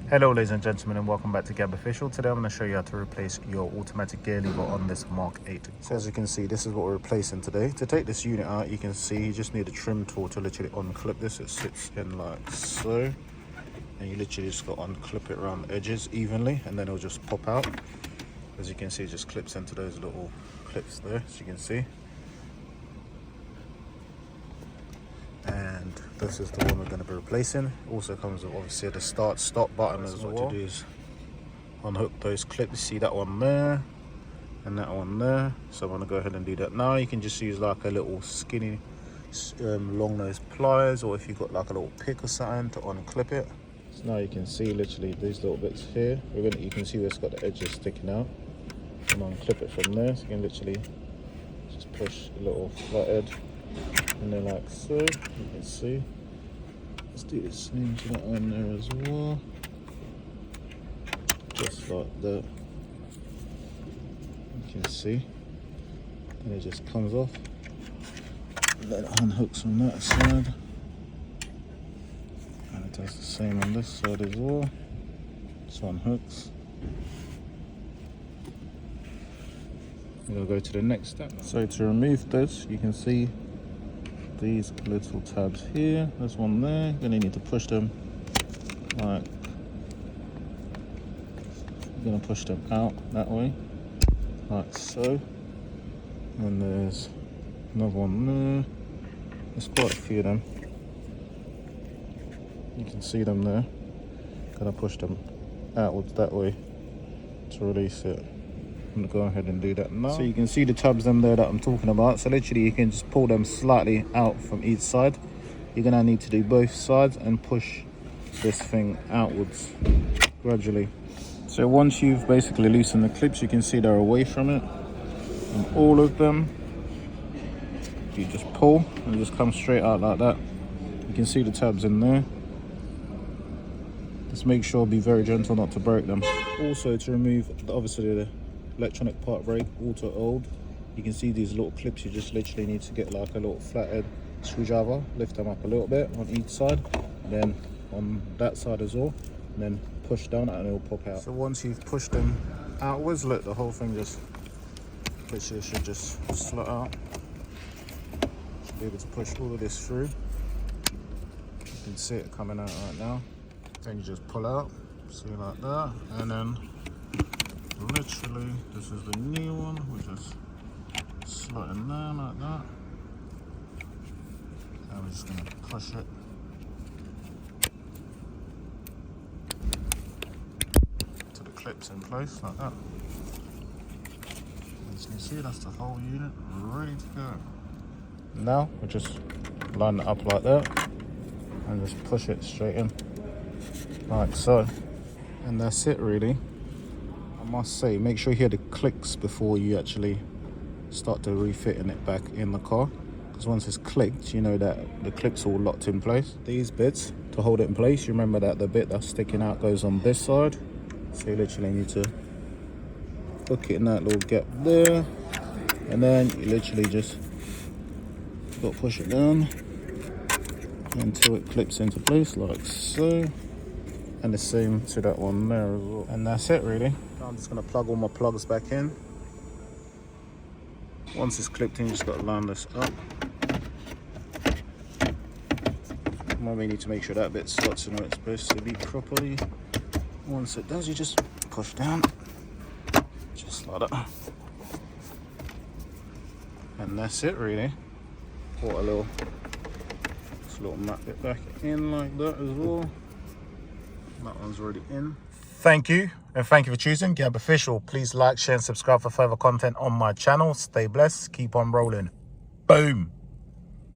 Hello ladies and gentlemen, and welcome back to Gab Official. Today I'm going to show you how to replace your automatic gear lever on this Mark 8. So as you can see, this is what we're replacing today. To take this unit out, you can see you just need a trim tool to literally unclip this. It sits in like so, and you literally just got to unclip it around the edges evenly, and then it'll just pop out. As you can see, it just clips into those little clips there, as you can see. And this is the one we're going to be replacing. Also comes with obviously the start stop button as well. What to do is unhook those clips. See that one there and that one there. So I'm going to go ahead and do that now. You can just use like a little skinny long nose pliers, or if you've got like a little pick or something to unclip it. So now you can see literally these little bits here. You can see where it's got the edges sticking out. And unclip it from there. So you can literally just push a little flathead. And then like so, you can see. Let's do the same to that one there as well. Just like that. You can see. And it just comes off. And then it unhooks from that side. And it does the same on this side as well. This one hooks. We'll go to the next step. So to remove this, you can see these little tabs here. There's one there. You're gonna need to push them like, you're gonna push them out that way, like so. And there's another one there. There's quite a few of them. You can see them there. Gonna push them outwards that way to release it. I'm gonna go ahead and do that now. So you can see the tabs them there that I'm talking about. So literally you can just pull them slightly out from each side. You're gonna need to do both sides and push this thing outwards gradually. So once you've basically loosened the clips, you can see they're away from it. And all of them, you just pull and it just comes straight out like that. You can see the tabs in there. Just make sure, be very gentle not to break them. Also to remove obviously the electronic park brake, auto old, you can see these little clips. You just literally need to get like a little flathead screwdriver, lift them up a little bit on each side, then on that side as well, and then push down and it'll pop out. So once you've pushed them outwards, look, the whole thing just literally should just slot out. Should be able to push all of this through. You can see it coming out right now. Then you just pull out, see like that, and then literally, this is the new one, we just slot in there like that. And we're just going to push it to the clips in place like that. As you can see, that's the whole unit ready to go. Now we just line it up like that and just push it straight in like so. And that's it really. I must say, make sure you hear the clicks before you actually start to refitting it back in the car, because once it's clicked, you know that the clips are all locked in place. These bits to hold it in place, you remember that the bit that's sticking out goes on this side, so you literally need to hook it in that little gap there, and then you literally just got to push it down until it clips into place like so. And the same to that one there as well. And that's it really. I'm just going to plug all my plugs back in. Once it's clipped in, you just got to line this up. We need to make sure that bit slots in where it's supposed to be properly. Once it does, you just push down, just like that. And that's it really. Put a little, just a little map it back in like that as well. That one's already in. Thank you, and thank you for choosing Gab Official. Please like, share, and subscribe for further content on my channel. Stay blessed, keep on rolling. Boom.